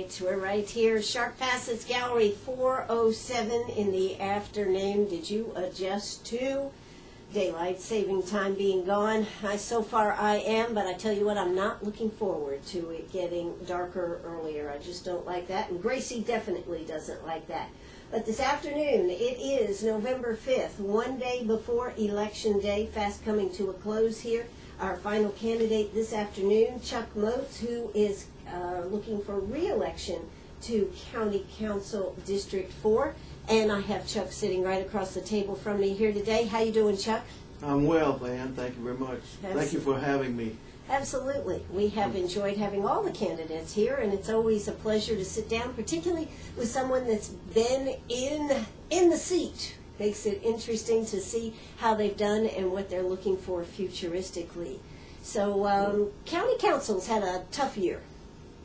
right, we're right here. Sharp Facets Gallery, 4:07 in the afternoon. Did you adjust to daylight saving time being gone? So far I am, but I tell you what, I'm not looking forward to it getting darker earlier. I just don't like that, and Gracie definitely doesn't like that. But this afternoon, it is November 5th, one day before Election Day, fast coming to a close here. Our final candidate this afternoon, Chuck Moates, who is looking for re-election to County Council District 4. And I have Chuck sitting right across the table from me here today. How you doing, Chuck? I'm well, Van. Thank you very much. Thank you for having me. Absolutely. We have enjoyed having all the candidates here, and it's always a pleasure to sit down, particularly with someone that's been in the seat. Makes it interesting to see how they've done and what they're looking for futuristically. So county council's had a tough year.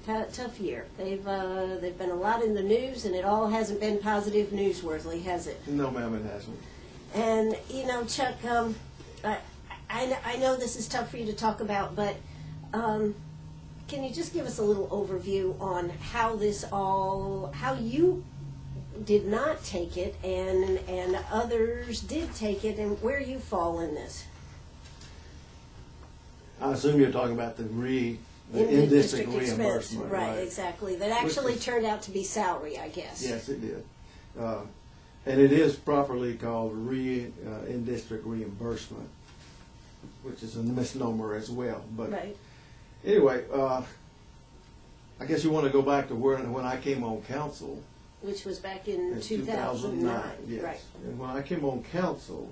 They've been a lot in the news, and it all hasn't been positive newsworthy, has it? No, ma'am, it hasn't. And you know, Chuck, I know this is tough for you to talk about, but can you just give us a little overview on how you did not take it and others did take it, and where you fall in this? I assume you're talking about the in-district reimbursement. Right, exactly. That actually turned out to be salary, I guess. Yes, it did. And it is properly called in-district reimbursement, which is a misnomer as well. But right. Anyway, I guess you want to go back to when I came on council. Which was back in 2009. Yes. Right. And when I came on council,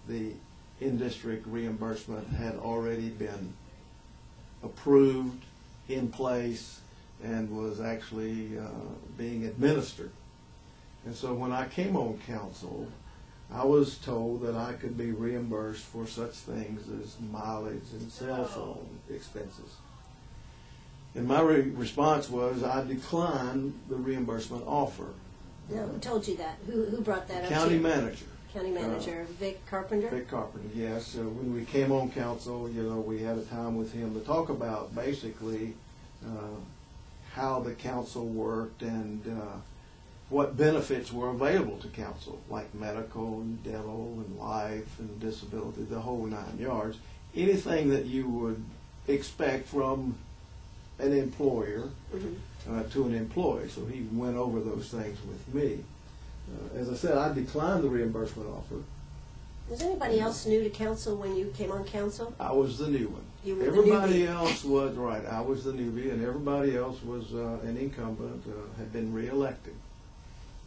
the in-district reimbursement had already been approved, in place, and was actually being administered. And so when I came on council, I was told that I could be reimbursed for such things as mileage and cell phone expenses. And my response was I declined the reimbursement offer. Now, who told you that? Who brought that up to you? County manager. County manager, Vic Carpenter? Vic Carpenter, yes. So when we came on council, we had a time with him to talk about basically how the council worked and what benefits were available to council, like medical and dental and life and disability, the whole 9 yards. Anything that you would expect from an employer to an employee. So he went over those things with me. As I said, I declined the reimbursement offer. Was anybody else new to council when you came on council? I was the new one. You were everybody the newbie. Else was, right, I was the newbie, and everybody else was an incumbent, had been reelected.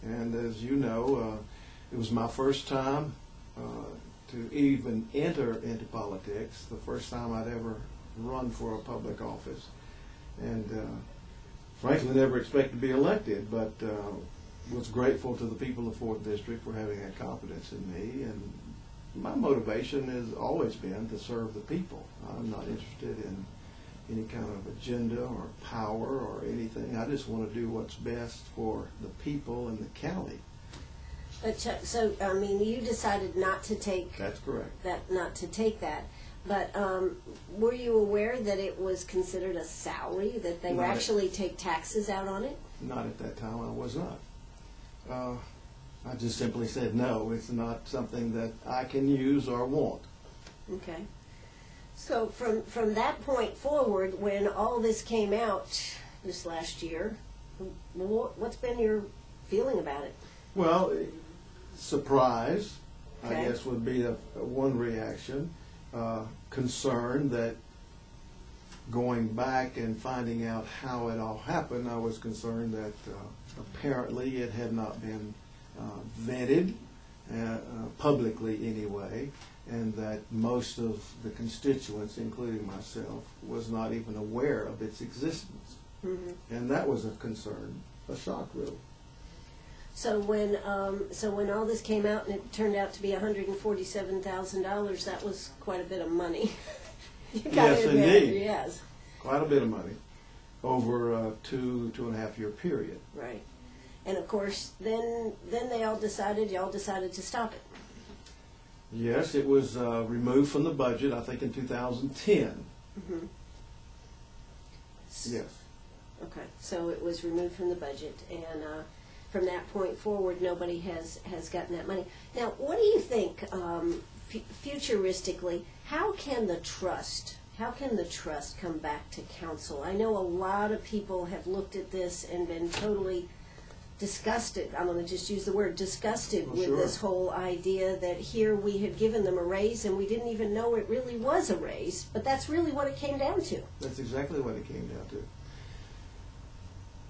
And as you know, it was my first time to even enter into politics, the first time I'd ever run for a public office. And frankly, never expected to be elected, but was grateful to the people of 4th District for having that confidence in me. And my motivation has always been to serve the people. I'm not interested in any kind of agenda or power or anything. I just want to do what's best for the people in the county. But Chuck, so I mean, you decided not to take. That's correct. Not to take that. But were you aware that it was considered a salary, that they would actually take taxes out on it? Not at that time, I was not. I just simply said, no, it's not something that I can use or want. Okay. So from that point forward, when all this came out this last year, what's been your feeling about it? Well, surprise, okay. I guess would be one reaction. Concern that going back and finding out how it all happened, I was concerned that apparently it had not been vetted, publicly anyway, and that most of the constituents, including myself, was not even aware of its existence. Mm-hmm. And that was a concern, a shock really. So when all this came out and it turned out to be $147,000, that was quite a bit of money. Yes, indeed. Yes. Quite a bit of money over a 2.5 year period. Right. And of course, then y'all decided to stop it. Yes, it was removed from the budget, I think in 2010. Mm-hmm. Yes. Okay, so it was removed from the budget, and from that point forward, nobody has gotten that money. Now, what do you think, futuristically, how can the trust come back to council? I know a lot of people have looked at this and been totally disgusted, I'm going to just use the word disgusted with Sure. this whole idea that here we had given them a raise and we didn't even know it really was a raise, but that's really what it came down to. That's exactly what it came down to.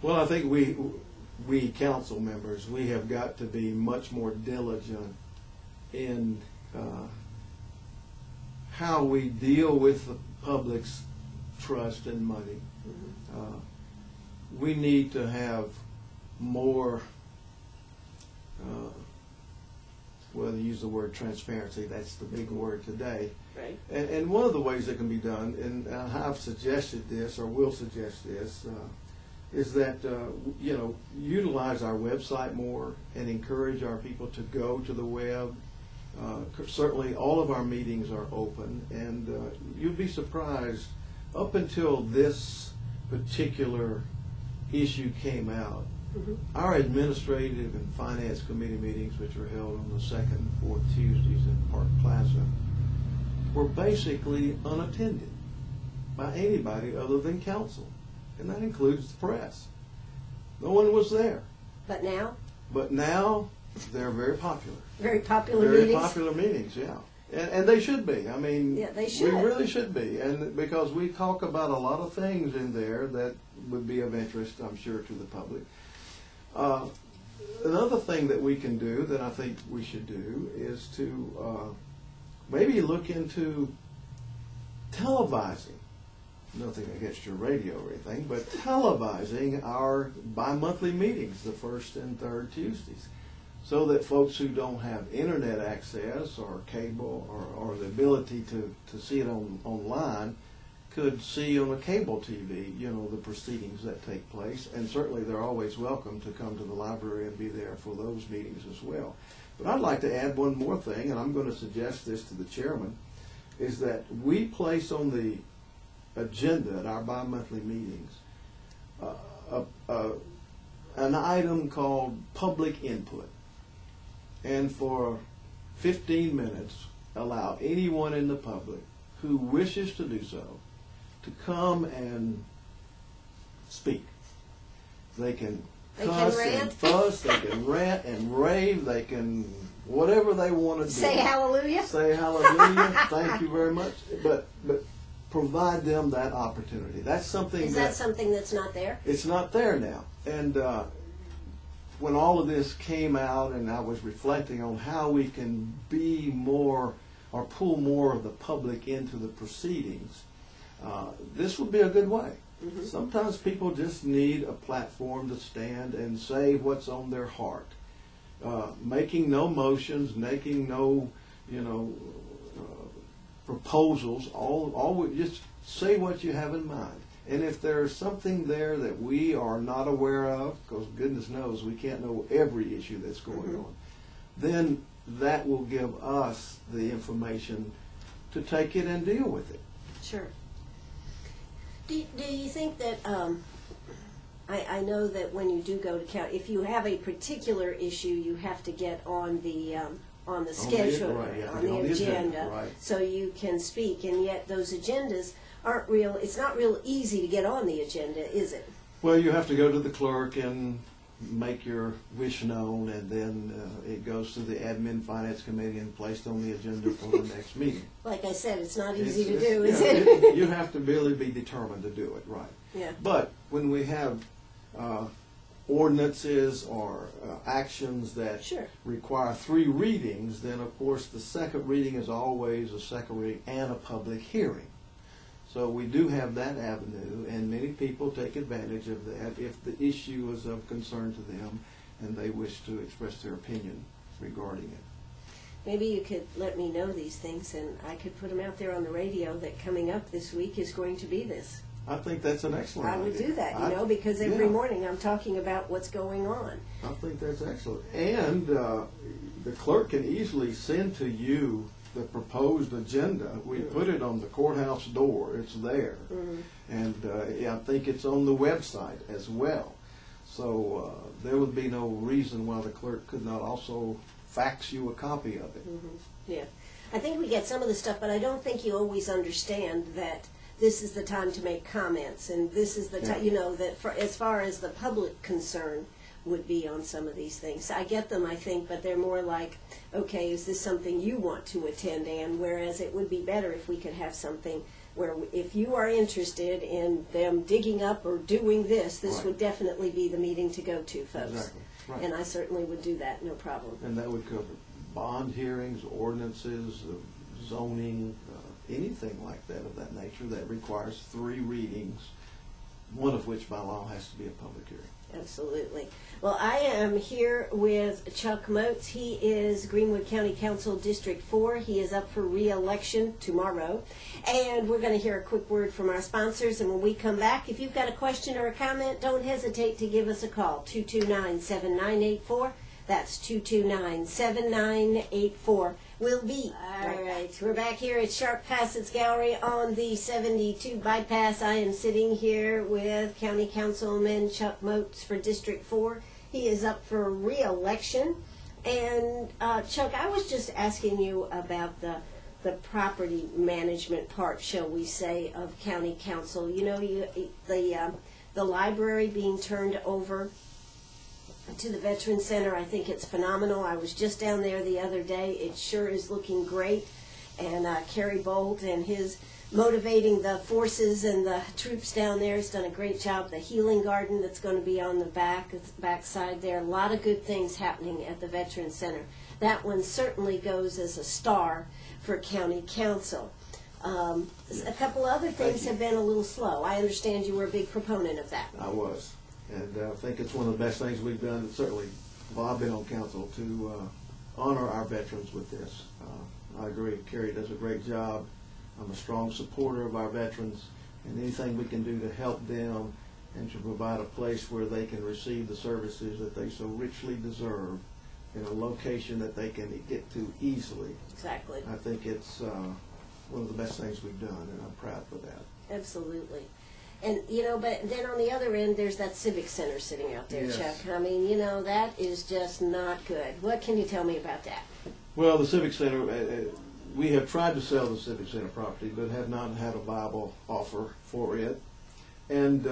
Well, I think we council members, we have got to be much more diligent in how we deal with the public's trust and money. We need to have more, well, to use the word transparency, that's the big word today. Right. And one of the ways that can be done, and I've suggested this, or will suggest this, is that, utilize our website more and encourage our people to go to the web. Certainly all of our meetings are open, and you'd be surprised, up until this particular issue came out, our administrative and finance committee meetings, which were held on the second and fourth Tuesdays in Park Plaza, were basically unattended by anybody other than council, and that includes the press. No one was there. But now? But now, they're very popular. Very popular Very meetings? popular meetings, yeah. And they should be. I mean, Yeah, they should. We really should be. And because we talk about a lot of things in there that would be of interest, I'm sure, to the public. Another thing that we can do that I think we should do is to maybe look into televising. Nothing against your radio or anything, but televising our bi-monthly meetings, the first and third Tuesdays, so that folks who don't have internet access or cable or the ability to see it online could see on a cable TV, the proceedings that take place. And certainly they're always welcome to come to the library and be there for those meetings as well. But I'd like to add one more thing, and I'm going to suggest this to the chairman, is that we place on the agenda at our bi-monthly meetings an item called public input. And for 15 minutes, allow anyone in the public who wishes to do so to come and speak. They can cuss and fuss, they can rant and rave, they can whatever they want to do. Say hallelujah. Say hallelujah. Thank you very much. But provide them that opportunity. That's something. Is that something that's not there? It's not there now. And when all of this came out, and I was reflecting on how we can be more or pull more of the public into the proceedings, this would be a good way. Sometimes people just need a platform to stand and say what's on their heart, making no motions, making no, proposals. All just say what you have in mind. And if there's something there that we are not aware of, because goodness knows we can't know every issue that's going on, then that will give us the information to take it and deal with it. Sure. Do you think that, I know that when you do go to county, if you have a particular issue, you have to get on the schedule, on the agenda, right. So you can speak, and yet those agendas aren't real, it's not real easy to get on the agenda, is it? Well, you have to go to the clerk and make your wish known, and then it goes to the admin finance committee and placed on the agenda for the next meeting. Like I said, it's not easy to do, is it? You have to really be determined to do it, right. Yeah. But when we have ordinances or actions that Sure. require 3 readings, then of course the second reading is always a second reading and a public hearing. So we do have that avenue, and many people take advantage of that if the issue is of concern to them and they wish to express their opinion regarding it. Maybe you could let me know these things, and I could put them out there on the radio that coming up this week is going to be this. I think that's an excellent idea. I would do that, because every morning I'm talking about what's going on. I think that's excellent. And the clerk can easily send to you the proposed agenda. We put it on the courthouse door. It's there. And yeah, I think it's on the website as well. So there would be no reason why the clerk could not also fax you a copy of it. Yeah. I think we get some of the stuff, but I don't think you always understand that this is the time to make comments, and this is the time, you know, that for, as far as the public concern would be on some of these things. I get them, I think, but they're more like, okay, is this something you want to attend, Ann? Whereas it would be better if we could have something where if you are interested in them digging up or doing this, this would definitely be the meeting to go to, folks. Exactly. Right. And I certainly would do that, no problem. And that would cover bond hearings, ordinances, zoning, anything like that of that nature that requires 3 readings, one of which by law has to be a public hearing. Absolutely. Well, I am here with Chuck Moates. He is Greenwood County Council District 4. He is up for re-election tomorrow. And we're going to hear a quick word from our sponsors. And when we come back, if you've got a question or a comment, don't hesitate to give us a call, 229-7984. That's 229-7984. We'll be all right. We're back here at Sharp Facets Gallery on the 72 bypass. I am sitting here with County Councilman Chuck Moates for District 4. He is up for re-election. And Chuck, I was just asking you about the property management part, shall we say, of County Council. You know, the library being turned over to the Veterans Center, I think it's phenomenal. I was just down there the other day. It sure is looking great. And Kerry Bolt and his motivating the forces and the troops down there has done a great job. The healing garden that's going to be on the back side there. A lot of good things happening at the Veterans Center. That one certainly goes as a star for County Council. A couple other things have been a little slow. I understand you were a big proponent of that. I was. And I think it's one of the best things we've done, certainly while I've been on council, to honor our veterans with this. I agree. Kerry does a great job. I'm a strong supporter of our veterans, and anything we can do to help them and to provide a place where they can receive the services that they so richly deserve in a location that they can get to easily. Exactly. I think it's one of the best things we've done, and I'm proud for that. Absolutely. And, you know, but then on the other end, there's that Civic Center sitting out there, Yes. Chuck. I mean, you know, that is just not good. What can you tell me about that? Well, the Civic Center, we have tried to sell the Civic Center property, but have not had a viable offer for it. And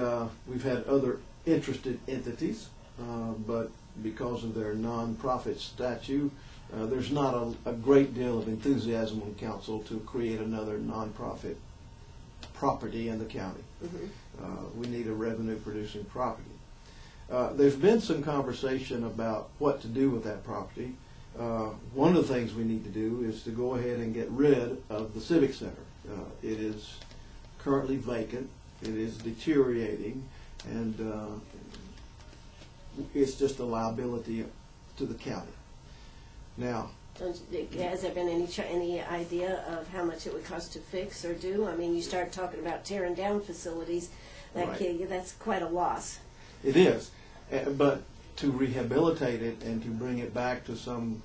we've had other interested entities, but because of their nonprofit statute, there's not a great deal of enthusiasm on council to create another nonprofit property in the county. We need a revenue-producing property. There's been some conversation about what to do with that property. One of the things we need to do is to go ahead and get rid of the Civic Center. It is currently vacant. It is deteriorating, and it's just a liability to the county. Now, has there been any idea of how much it would cost to fix or do? I mean, you start talking about tearing down facilities, that's quite a loss. It is, but to rehabilitate it and to bring it back to some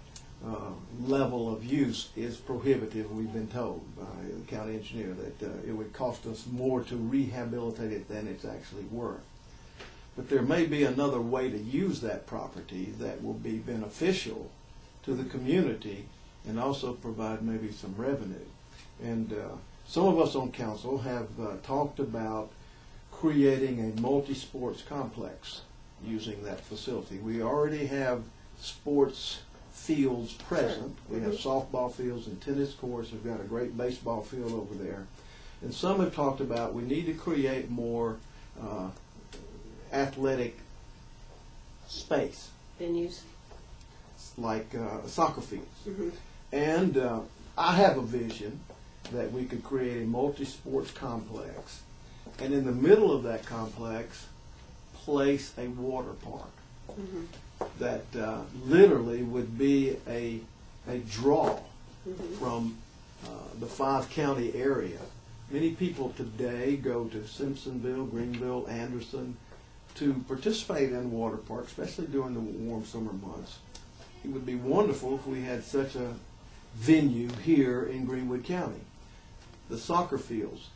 level of use is prohibitive. We've been told by the county engineer that it would cost us more to rehabilitate it than it's actually worth. But there may be another way to use that property that will be beneficial to the community and also provide maybe some revenue. And some of us on council have talked about creating a multi-sports complex using that facility. We already have sports fields present. We have softball fields and tennis courts. We've got a great baseball field over there. And some have talked about we need to create more athletic space. Venues. Like soccer fields. And I have a vision that we could create a multi-sports complex, and in the middle of that complex place a water park that literally would be a draw from the 5-county area. Many people today go to Simpsonville, Greenville, Anderson to participate in water parks, especially during the warm summer months. It would be wonderful if we had such a venue here in Greenwood County. The soccer fields.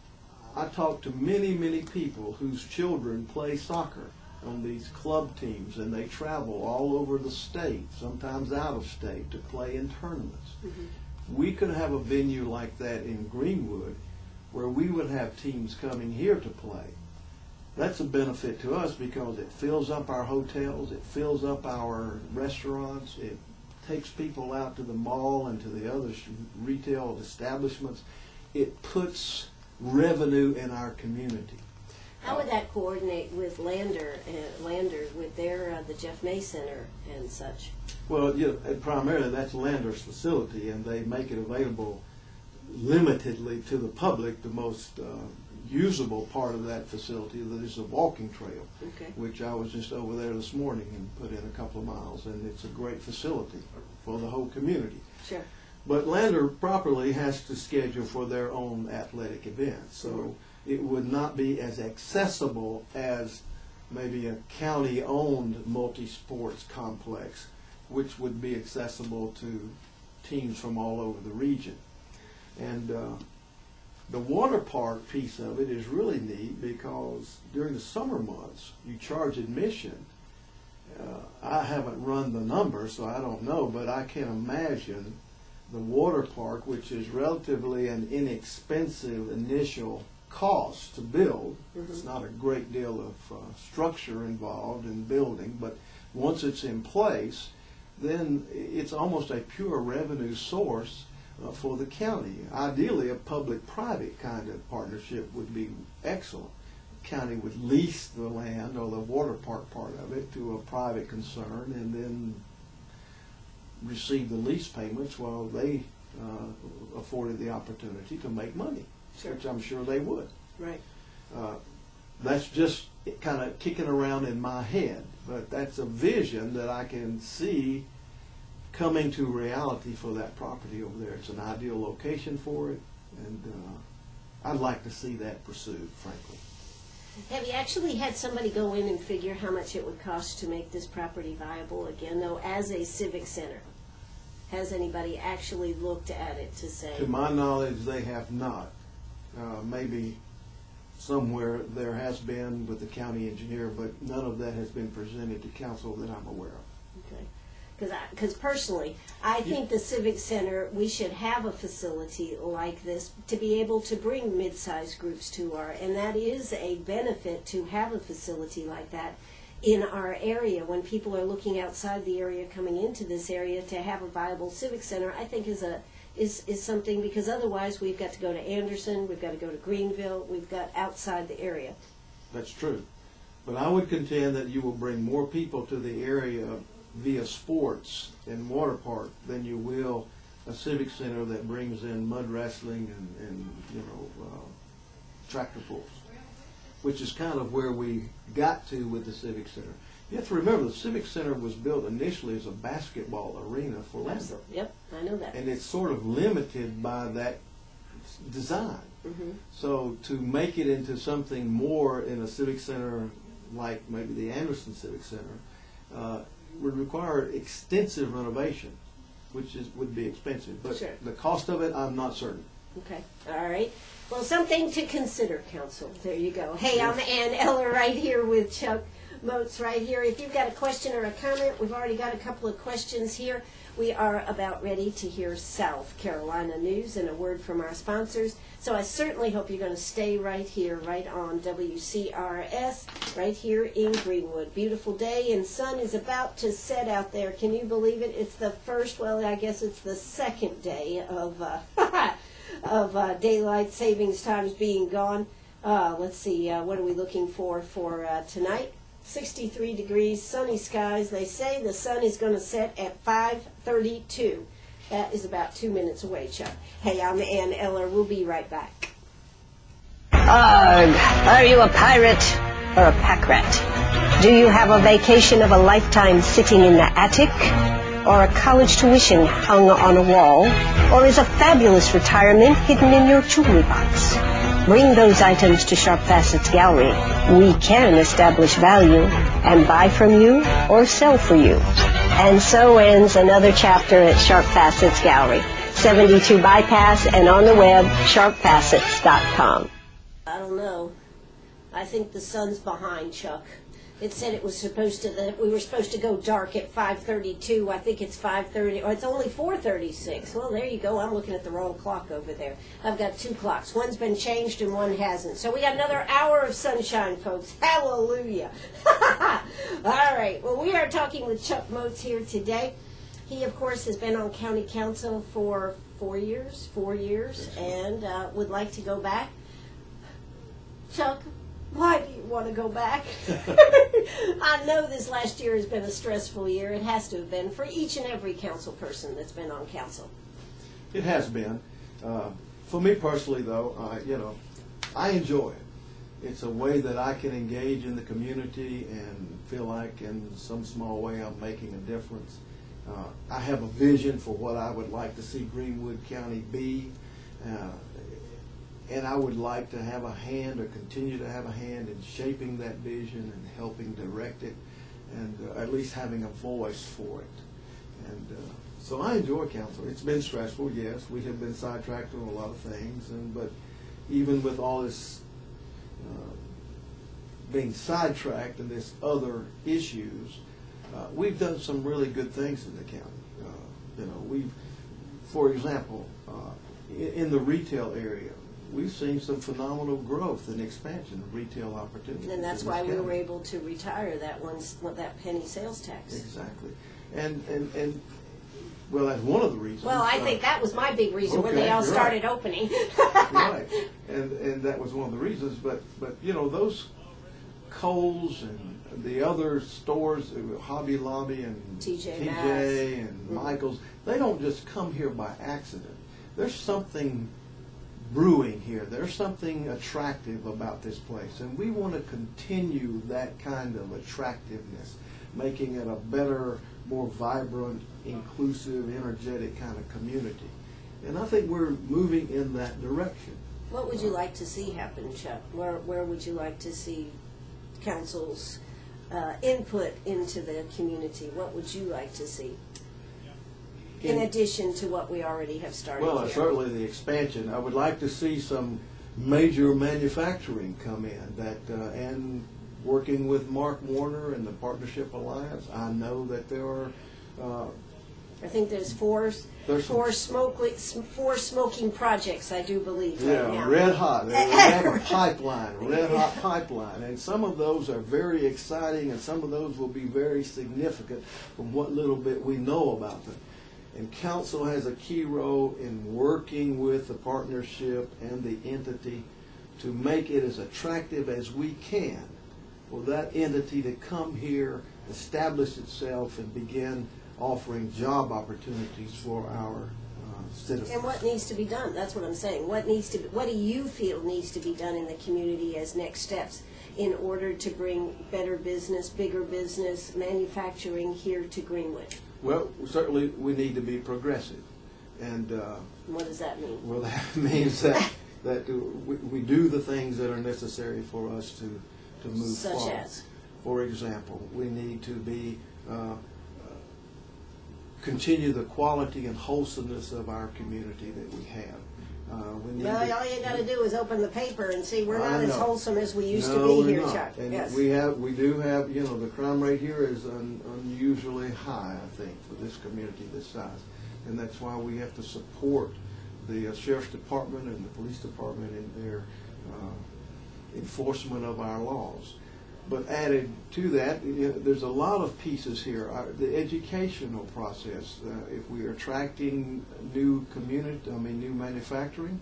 I talk to many people whose children play soccer on these club teams, and they travel all over the state, sometimes out of state, to play in tournaments. We could have a venue like that in Greenwood where we would have teams coming here to play. That's a benefit to us because it fills up our hotels, it fills up our restaurants, it takes people out to the mall and to the other retail establishments. It puts revenue in our community. How would that coordinate with Lander with their the Jeff May Center and such? Well, primarily that's Lander's facility, and they make it available limitedly to the public. The most usable part of that facility is a walking trail, which I was just over there this morning and put in a couple of miles, and it's a great facility for the whole community. Sure. But Lander properly has to schedule for their own athletic events, so it would not be as accessible as maybe a county-owned multi-sports complex, which would be accessible to teams from all over the region. And the water park piece of it is really neat because during the summer months you charge admission. I haven't run the numbers, so I don't know, but I can imagine the water park, which is relatively an inexpensive initial cost to build. It's not a great deal of structure involved in building, but once it's in place, then it's almost a pure revenue source for the county. Ideally, a public-private kind of partnership would be excellent. The county would lease the land or the water park part of it to a private concern and then receive the lease payments while they afforded the opportunity to make money, which I'm sure they would. Right. That's just kind of kicking around in my head, but that's a vision that I can see coming to reality for that property over there. It's an ideal location for it, and I'd like to see that pursued, frankly. Have you actually had somebody go in and figure how much it would cost to make this property viable again, though, as a civic center? Has anybody actually looked at it to say? To my knowledge, they have not. Maybe somewhere there has been with the county engineer, but none of that has been presented to council that I'm aware of. Okay. Because personally, I think the Civic Center, we should have a facility like this to be able to bring mid-sized groups to and that is a benefit to have a facility like that in our area. When people are looking outside the area coming into this area, to have a viable Civic Center, I think is something, because otherwise we've got to go to Anderson, we've got to go to Greenville, we've got outside the area. That's true. But I would contend that you will bring more people to the area via sports and water park than you will a civic center that brings in mud wrestling and tractor pulls, which is kind of where we got to with the civic center. You have to remember the civic center was built initially as a basketball arena for Lander. Yep, I know that. And it's sort of limited by that design. So to make it into something more in a civic center like maybe the Anderson Civic Center would require extensive renovation, which would be expensive. But the cost of it, I'm not certain. Okay, all right. Well, something to consider, Council. There you go. Hey, I'm Ann Eller right here with Chuck Moates right here. If you've got a question or a comment, we've already got a couple of questions here. We are about ready to hear South Carolina news and a word from our sponsors. So I certainly hope you're going to stay right here, right on WCRS, right here in Greenwood. Beautiful day, and sun is about to set out there. Can you believe it? It's the first, well, I guess it's the second day of daylight savings times being gone. Let's see, what are we looking for tonight? 63 degrees, sunny skies. They say the sun is going to set at 5:32. That is about 2 minutes away, Chuck. Hey, I'm Ann Eller. We'll be right back. Arg, are you a pirate or a pack rat? Do you have a vacation of a lifetime sitting in the attic? Or a college tuition hung on a wall? Or is a fabulous retirement hidden in your jewelry box? Bring those items to Sharp Facets Gallery. We can establish value and buy from you or sell for you. And so ends another chapter at Sharp Facets Gallery. 72 Bypass, and on the web, sharpfacets.com. I don't know. I think the sun's behind, Chuck. It said it was supposed to, that we were supposed to go dark at 5:32. I think it's 5:30, or it's only 4:36. Well, there you go. I'm looking at the wrong clock over there. I've got two clocks. One's been changed and one hasn't. So we got another hour of sunshine, folks. Hallelujah. All right. Well, we are talking with Chuck Moates here today. He, of course, has been on county council for 4 years, and would like to go back. Chuck, why do you want to go back? I know this last year has been a stressful year. It has to have been for each and every council person that's been on council. It has been. For me personally, though, I enjoy it. It's a way that I can engage in the community and feel like in some small way I'm making a difference. I have a vision for what I would like to see Greenwood County be. And I would like to have a hand, or continue to have a hand, in shaping that vision and helping direct it, and at least having a voice for it. And so I enjoy council. It's been stressful, yes. We have been sidetracked on a lot of things, but even with all this being sidetracked and this other issues, we've done some really good things in the county. We've, for example, in the retail area, we've seen some phenomenal growth and expansion of retail opportunities. And that's why we were able to retire that penny sales tax. Exactly. And well, that's one of the reasons. Well, I think that was my big reason when they all started opening. Right. And that was one of the reasons. But those Kohl's and the other stores, Hobby Lobby and TJ and Michael's, they don't just come here by accident. There's something brewing here. There's something attractive about this place, and we want to continue that kind of attractiveness, making it a better, more vibrant, inclusive, energetic kind of community. And I think we're moving in that direction. What would you like to see happen, Chuck? Where would you like to see council's input into the community? What would you like to see? In addition to what we already have started Well, here. certainly the expansion. I would like to see some major manufacturing come in, and working with Mark Warner and the Partnership Alliance. I know that there are. I think there's four smoking projects, I do believe, right now. Red hot. They have a pipeline, red hot pipeline, and some of those are very exciting, and some of those will be very significant from what little bit we know about them. And council has a key role in working with the partnership and the entity to make it as attractive as we can for that entity to come here, establish itself, and begin offering job opportunities for our citizens. And what needs to be done? That's what I'm saying. What do you feel needs to be done in the community as next steps in order to bring better business, bigger business, manufacturing here to Greenwood? Well, certainly we need to be progressive. And what does that mean? Well, that means that we do the things that are necessary for us to move forward. Such as? For example, we need to be continue the quality and wholesomeness of our community that we have. All you got to do is open the paper and see we're not as wholesome as we used to No, be here, we're not. Chuck. And yes. we do have, the crime rate here is unusually high, I think, for this community this size. And that's why we have to support the Sheriff's Department and the Police Department in their enforcement of our laws. But added to that, there's a lot of pieces here. The educational process, if we are attracting new manufacturing,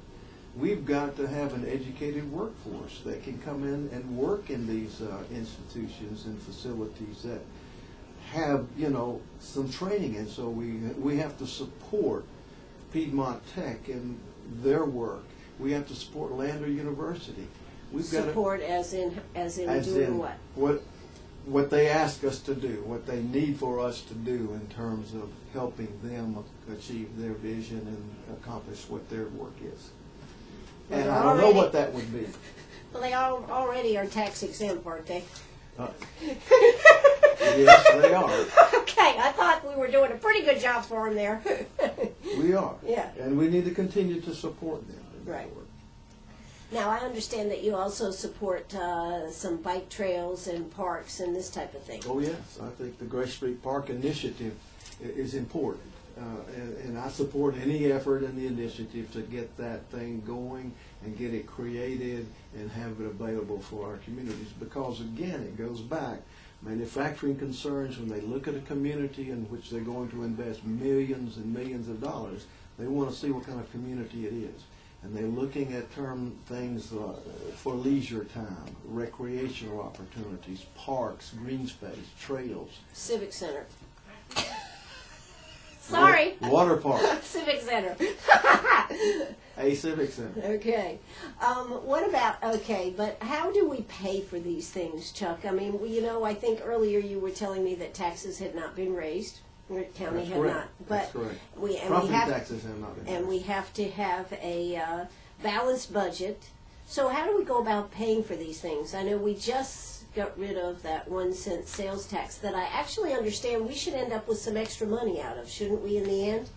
we've got to have an educated workforce that can come in and work in these institutions and facilities that have, some training. And so we have to support Piedmont Tech and their work. We have to support Lander University. We've Support as in doing what? What they ask us to do, what they need for us to do in terms of helping them achieve their vision and accomplish what their work is. And I don't know what that would be. Well, they already are tax exempt, aren't they? Yes, they are. Okay, I thought we were doing a pretty good job for them there. We are. Yeah. And we need to continue to support them. Right. Now, I understand that you also support some bike trails and parks and this type of thing. Oh, yes. I think the Grace Street Park Initiative is important. And I support any effort in the initiative to get that thing going and get it created and have it available for our communities. Because, again, it goes back. Manufacturing concerns, when they look at a community in which they're going to invest millions and millions of dollars, they want to see what kind of community it is. And they're looking at things for leisure time, recreational opportunities, parks, green space, trails. Civic Center. Sorry. Water park. Civic Center. A civic center. Okay. What about, but how do we pay for these things, Chuck? I mean, I think earlier you were telling me that taxes had not been raised. The county That's had correct. not. That's But correct. Property taxes have not been raised. And we have to have a balanced budget. So how do we go about paying for these things? I know we just got rid of that 1 cent sales tax that I actually understand we should end up with some extra money out of, shouldn't we, in the end?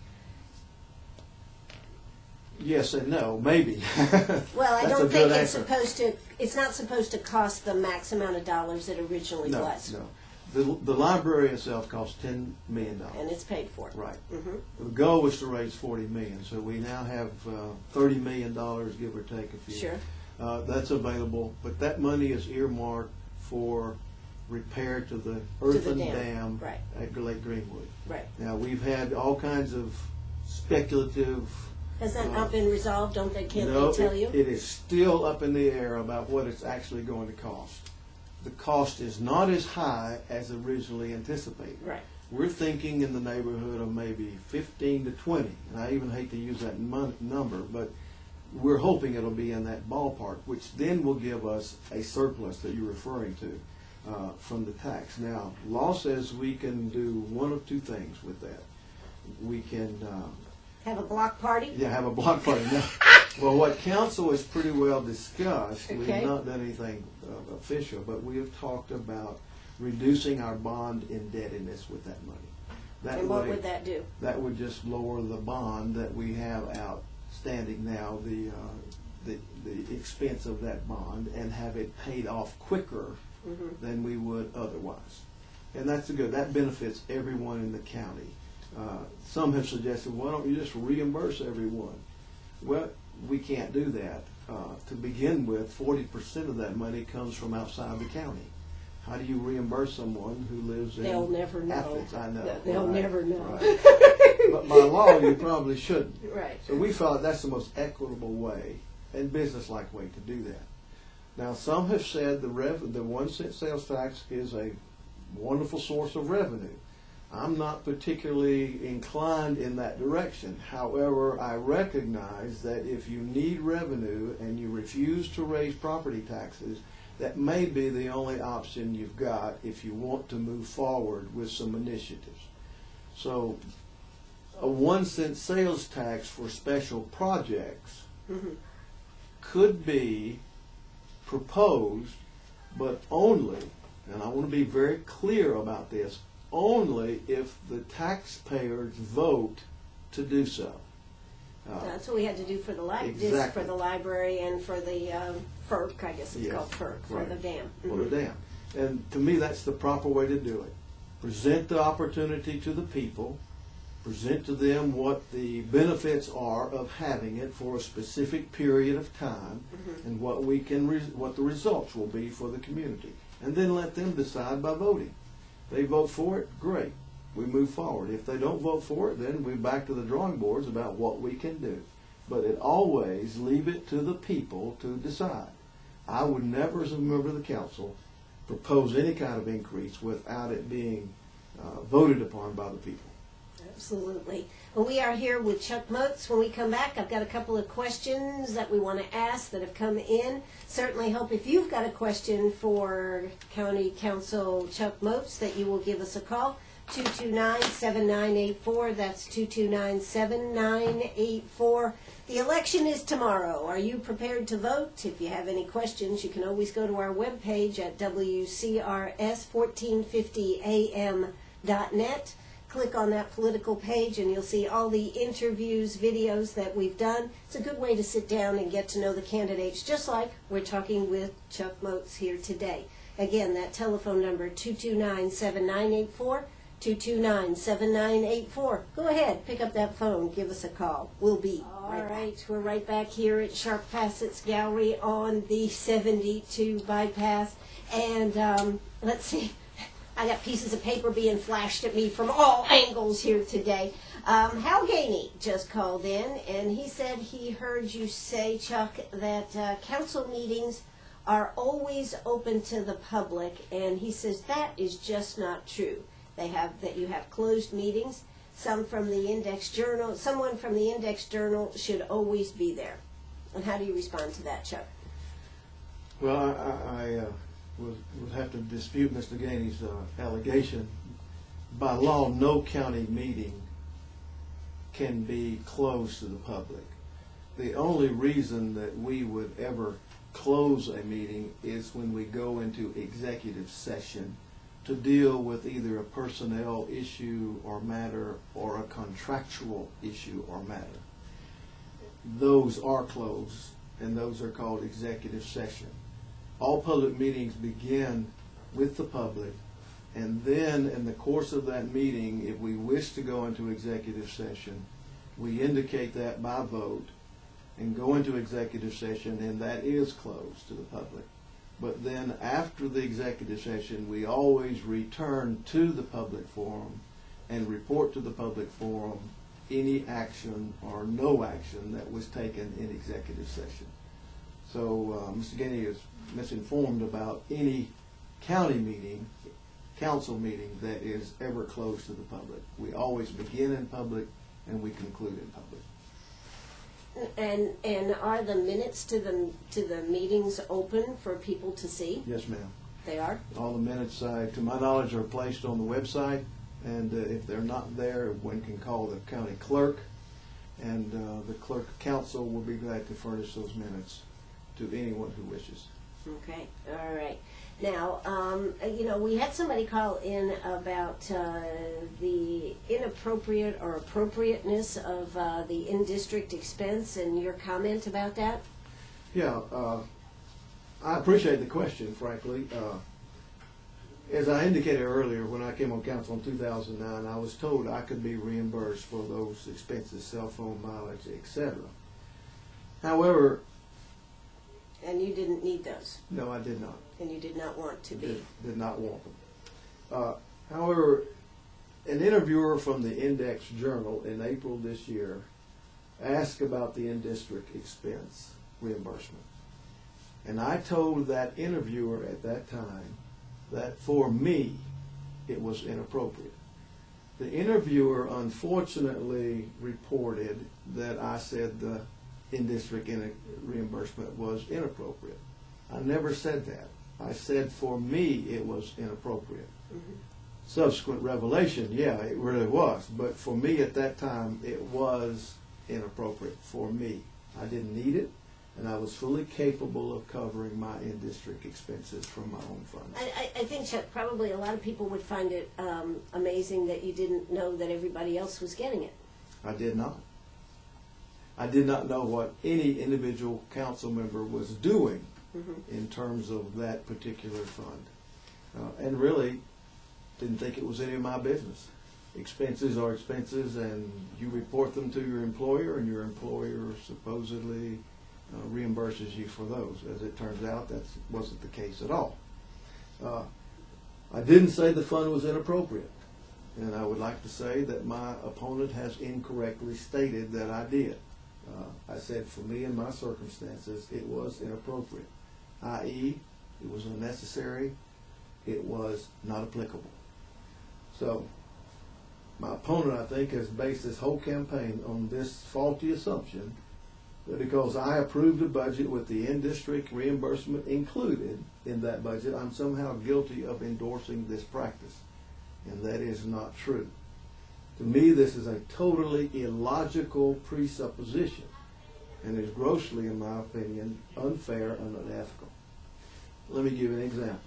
Yes and no, maybe. Well, I That's don't a think good it's answer. it's not supposed to cost the max amount of dollars it originally No, was. no. The library itself costs $10 million. And it's paid for. Right. Mm-hmm. The goal was to raise $40 million, so we now have $30 million, give or take a few. Sure. That's available, but that money is earmarked for repair to the earthen dam Right. at Lake Greenwood. Right. Now, we've had all kinds of speculative. Has that not been resolved? Can't they tell you? It is still up in the air about what it's actually going to cost. The cost is not as high as originally anticipated. Right. We're thinking in the neighborhood of maybe 15 to 20. And I even hate to use that number, but we're hoping it'll be in that ballpark, which then will give us a surplus that you're referring to from the tax. Now, law says we can do one of two things with that. We can Have a block party? have a block party. Now, well, what council has pretty well discussed, we've Okay. not done anything official, but we have talked about reducing our bond indebtedness with that money. And what would that do? That would just lower the bond that we have outstanding now, the expense of that bond, and have it paid off quicker than we would otherwise. And that's good. That benefits everyone in the county. Some have suggested, why don't you just reimburse everyone? Well, we can't do that. To begin with, 40% of that money comes from outside the county. How do you reimburse someone who lives in They'll never know. Athens? I know. They'll Right, never know. right. But by law, you probably shouldn't. Right. So we felt that's the most equitable way and business-like way to do that. Now, some have said the 1 cent sales tax is a wonderful source of revenue. I'm not particularly inclined in that direction. However, I recognize that if you need revenue and you refuse to raise property taxes, that may be the only option you've got if you want to move forward with some initiatives. So, a 1 cent sales tax for special projects could be proposed, but only, and I want to be very clear about this, only if the taxpayers vote to do so. That's what we had to do for the Exactly. for the library and for the FERC, I guess it's Yes, called FERC, for right. the dam. For the dam. And to me, that's the proper way to do it. Present the opportunity to the people, present to them what the benefits are of having it for a specific period of time, and what what the results will be for the community. And then let them decide by voting. They vote for it, great. We move forward. If they don't vote for it, then we're back to the drawing boards about what we can do. But it always leave it to the people to decide. I would never, as a member of the council, propose any kind of increase without it being voted upon by the people. Absolutely. Well, we are here with Chuck Moates. When we come back, I've got a couple of questions that we want to ask that have come in. Certainly hope if you've got a question for County Council Chuck Moates that you will give us a call. 229-7984. That's 229-7984. The election is tomorrow. Are you prepared to vote? If you have any questions, you can always go to our webpage at WCRS1450am.net. click on that political page and you'll see all the interviews, videos that we've done. It's a good way to sit down and get to know the candidates, just like we're talking with Chuck Moates here today. Again, that telephone number, 229-7984, 229-7984. Go ahead, pick up that phone, give us a call. We'll be right back. We're right back here at Sharp Facets Gallery on the 72 bypass. And let's see, I got pieces of paper being flashed at me from all angles here today. Hal Ganey just called in, and he said he heard you say, Chuck, that council meetings are always open to the public, and he says that is just not true. You have closed meetings. Someone from the Index Journal should always be there. And how do you respond to that, Chuck? Well, I would have to dispute Mr. Ganey's allegation. By law, no county meeting can be closed to the public. The only reason that we would ever close a meeting is when we go into executive session to deal with either a personnel issue or matter or a contractual issue or matter. Those are closed, and those are called executive session. All public meetings begin with the public, and then in the course of that meeting, if we wish to go into executive session, we indicate that by vote and go into executive session, and that is closed to the public. But then after the executive session, we always return to the public forum and report to the public forum any action or no action that was taken in executive session. So Mr. Ganey is misinformed about any county meeting, council meeting that is ever closed to the public. We always begin in public and we conclude in public. And are the minutes to the meetings open for people to see? Yes, ma'am. They are? All the minutes, to my knowledge, are placed on the website, and if they're not there, one can call the county clerk, and the clerk council will be glad to furnish those minutes to anyone who wishes. Okay, all right. Now, we had somebody call in about the inappropriate or appropriateness of the in-district expense, and your comment about that? Yeah, I appreciate the question, frankly. As I indicated earlier, when I came on council in 2009, I was told I could be reimbursed for those expenses, cell phone mileage, etc. However... And you didn't need those? No, I did not. And you did not want to be? Did not want them. However, an interviewer from the Index Journal in April this year asked about the in-district expense reimbursement. And I told that interviewer at that time that for me, it was inappropriate. The interviewer unfortunately reported that I said the in-district reimbursement was inappropriate. I never said that. I said for me it was inappropriate. Mm-hmm. Subsequent revelation, yeah, it really was. But for me at that time, it was inappropriate for me. I didn't need it, and I was fully capable of covering my in-district expenses from my own funds. I think, Chuck, probably a lot of people would find it amazing that you didn't know that everybody else was getting it. I did not. I did not know what any individual council member was doing in terms of that particular fund. And really didn't think it was any of my business. Expenses are expenses, and you report them to your employer, and your employer supposedly reimburses you for those. As it turns out, that wasn't the case at all. I didn't say the fund was inappropriate, and I would like to say that my opponent has incorrectly stated that I did. I said for me and my circumstances, it was inappropriate, i.e., it was unnecessary, it was not applicable. So, my opponent, I think, has based this whole campaign on this faulty assumption that because I approved a budget with the in-district reimbursement included in that budget, I'm somehow guilty of endorsing this practice. And that is not true. To me, this is a totally illogical presupposition and is grossly, in my opinion, unfair and unethical. Let me give you an example.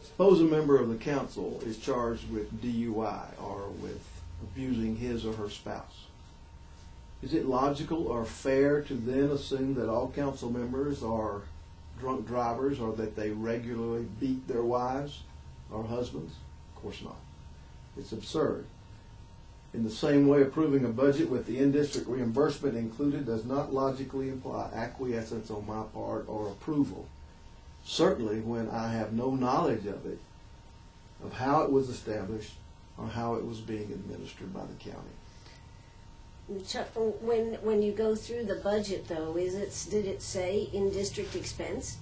Suppose a member of the council is charged with DUI or with abusing his or her spouse. Is it logical or fair to then assume that all council members are drunk drivers or that they regularly beat their wives or husbands? Of course not. It's absurd. In the same way, approving a budget with the in-district reimbursement included does not logically imply acquiescence on my part or approval. Certainly when I have no knowledge of it, of how it was established or how it was being administered by the county. Chuck, when you go through the budget, though, did it say in-district expense?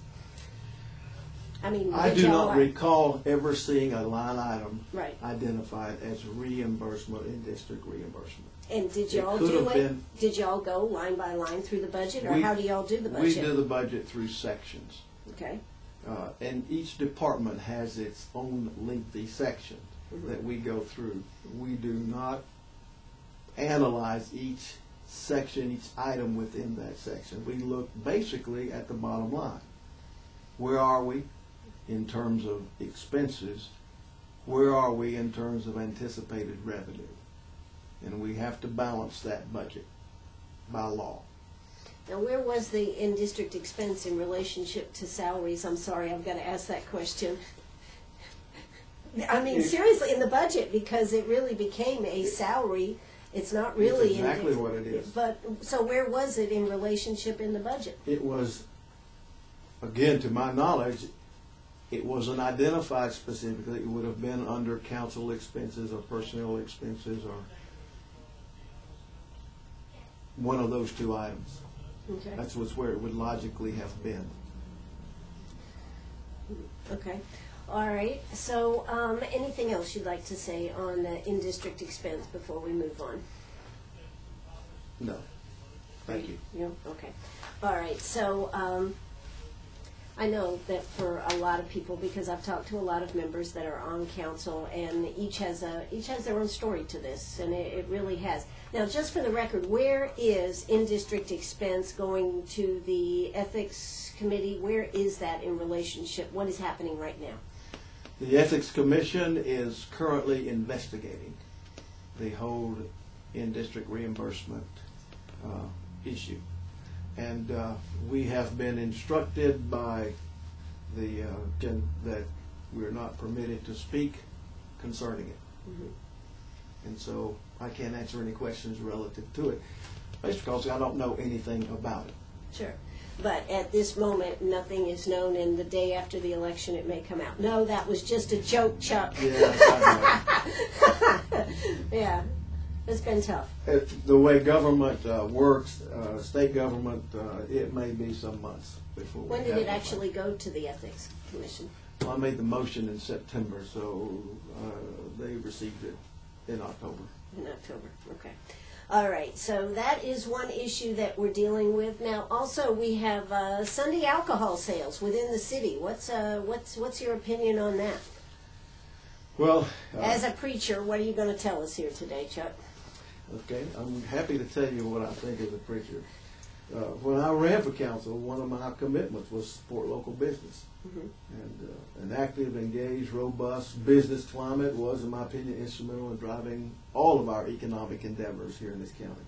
I mean, I do not recall ever seeing a line item right. identified as reimbursement, in-district reimbursement. And did y'all do it? Did y'all go line by line through the budget, or how do y'all do the budget? We do the budget through sections. Okay. And each department has its own lengthy section that we go through. We do not analyze each section, each item within that section. We look basically at the bottom line. Where are we in terms of expenses? Where are we in terms of anticipated revenue? And we have to balance that budget by law. Now, where was the in-district expense in relationship to salaries? I'm sorry, I've got to ask that question. I mean, seriously, in the budget, because it really became a salary. It's not really It's exactly what it is. But so where was it in relationship in the budget? It was, again, to my knowledge, it wasn't identified specifically. It would have been under council expenses or personnel expenses or one of those two items. Okay. That's where it would logically have been. Okay. All right. So anything else you'd like to say on the in-district expense before we move on? No. Thank you. Yeah. Okay. All right. So I know that for a lot of people, because I've talked to a lot of members that are on council, and each has their own story to this, and it really has. Now, just for the record, where is in-district expense going to the ethics committee? Where is that in relationship? What is happening right now? The Ethics Commission is currently investigating the whole in-district reimbursement issue. And we have been instructed by that we're not permitted to speak concerning it. Mm-hmm. And so I can't answer any questions relative to it, based because I don't know anything about it. Sure. But at this moment, nothing is known, and the day after the election, it may come out. No, that was just a joke, Chuck. Yeah, I know. Yeah, it's been tough. The way government works, state government, it may be some months before. When did it actually go to the Ethics Commission? Well, I made the motion in September, so they received it in October. In October, okay. All right, so that is one issue that we're dealing with. Now, also, we have Sunday alcohol sales within the city. What's your opinion on that? Well, as a preacher, what are you going to tell us here today, Chuck? Okay, I'm happy to tell you what I think as a preacher. When I ran for council, one of my commitments was support local business. Mm-hmm. And an active, engaged, robust business climate was, in my opinion, instrumental in driving all of our economic endeavors here in this county.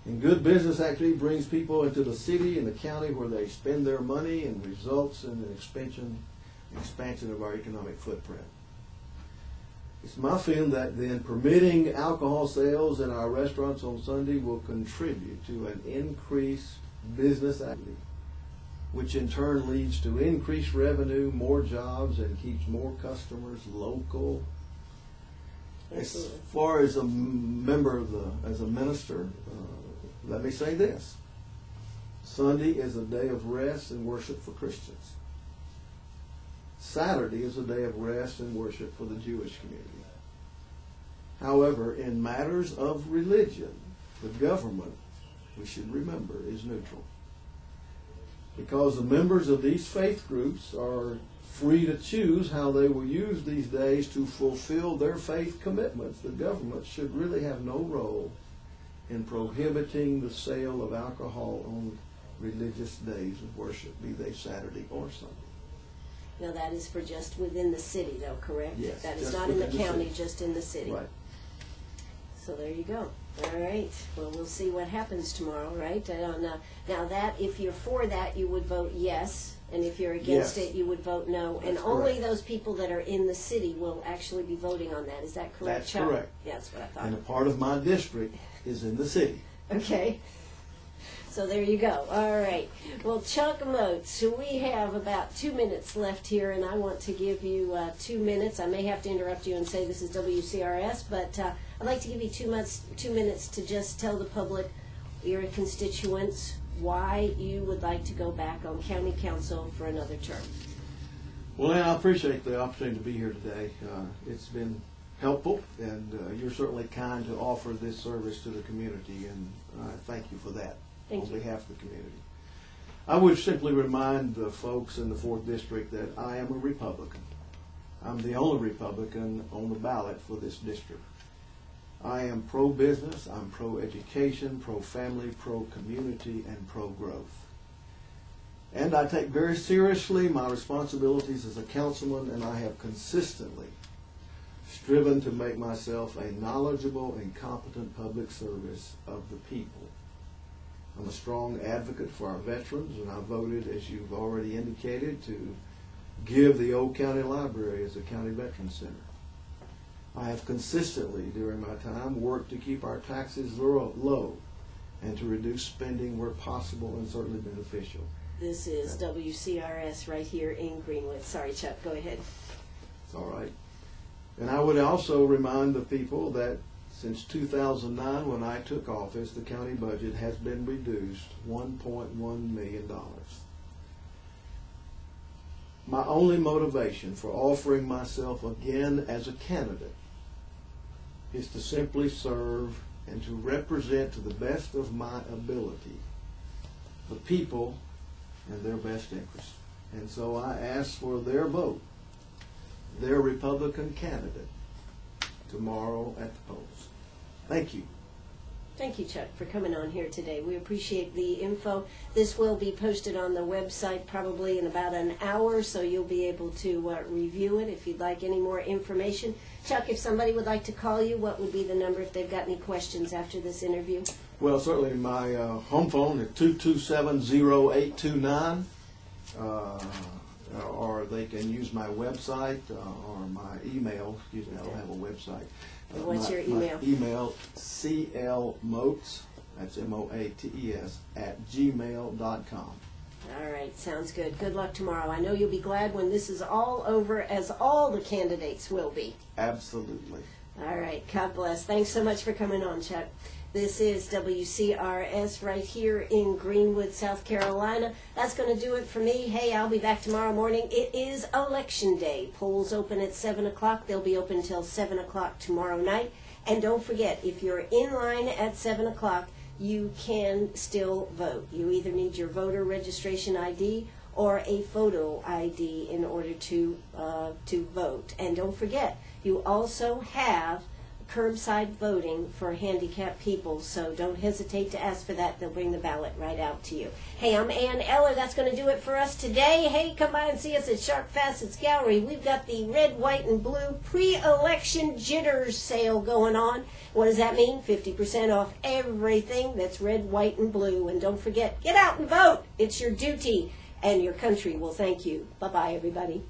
And good business actually brings people into the city and the county where they spend their money and results in an expansion of our economic footprint. It's my feeling that then permitting alcohol sales in our restaurants on Sunday will contribute to an increased business activity, which in turn leads to increased revenue, more jobs, and keeps more customers local. Absolutely. As far as a member of as a minister, let me say this. Sunday is a day of rest and worship for Christians. Saturday is a day of rest and worship for the Jewish community. However, in matters of religion, the government, we should remember, is neutral. Because the members of these faith groups are free to choose how they will use these days to fulfill their faith commitments, the government should really have no role in prohibiting the sale of alcohol on religious days of worship, be they Saturday or Sunday. Now that is for just within the city though, correct? Yes, That is just not in the within the county, city. just in the city. Right. So there you go. All right. Well, we'll see what happens tomorrow, right? Now that, if you're for that, you would vote yes, and if you're against Yes. it, you would vote no. And That's only correct. those people that are in the city will actually be voting on that. Is that correct, That's Chuck? correct. Yeah, that's what I thought. And a part of my district is in the city. Okay. So there you go. All right. Well, Chuck Moates, so we have about 2 minutes left here, and I want to give you 2 minutes. I may have to interrupt you and say this is WCRS, but I'd like to give you 2 minutes to just tell the public, your constituents, why you would like to go back on county council for another term. Well, Ann, I appreciate the opportunity to be here today. It's been helpful, and you're certainly kind to offer this service to the community, and I thank you for that. Thank on you. behalf of the community. I would simply remind the folks in the 4th District that I am a Republican. I'm the only Republican on the ballot for this district. I am pro-business, I'm pro-education, pro-family, pro-community, and pro-growth. And I take very seriously my responsibilities as a councilman, and I have consistently striven to make myself a knowledgeable and competent public service of the people. I'm a strong advocate for our veterans, and I voted, as you've already indicated, to give the Old County Library as a county veterans center. I have consistently, during my time, worked to keep our taxes low and to reduce spending where possible and certainly beneficial. This is WCRS right here in Greenwood. Sorry, Chuck, go ahead. It's all right. And I would also remind the people that since 2009, when I took office, the county budget has been reduced $1.1 million. My only motivation for offering myself again as a candidate is to simply serve and to represent to the best of my ability the people and their best interests. And so I ask for their vote, their Republican candidate, tomorrow at the polls. Thank you. Thank you, Chuck, for coming on here today. We appreciate the info. This will be posted on the website probably in about an hour, so you'll be able to review it if you'd like any more information. Chuck, if somebody would like to call you, what would be the number if they've got any questions after this interview? Well, certainly my home phone is 227-0829, or they can use my website or my email. Excuse me, I don't have a website. And what's your email? My email, clmoates, that's M-O-A-T-E-S, @gmail.com. All right, sounds good. Good luck tomorrow. I know you'll be glad when this is all over, as all the candidates will be. Absolutely. All right, God bless. Thanks so much for coming on, Chuck. This is WCRS right here in Greenwood, South Carolina. That's going to do it for me. Hey, I'll be back tomorrow morning. It is Election Day. Polls open at 7 o'clock. They'll be open until 7 o'clock tomorrow night. And don't forget, if you're in line at 7 o'clock, you can still vote. You either need your voter registration ID or a photo ID in order to vote. And don't forget, you also have curbside voting for handicapped people, so don't hesitate to ask for that. They'll bring the ballot right out to you. Hey, I'm Ann Eller. That's going to do it for us today. Hey, come by and see us at Sharp Facets Gallery. We've got the red, white, and blue pre-election jitters sale going on. What does that mean? 50% off everything that's red, white, and blue. And don't forget, get out and vote. It's your duty, and your country will thank you. Bye-bye, everybody.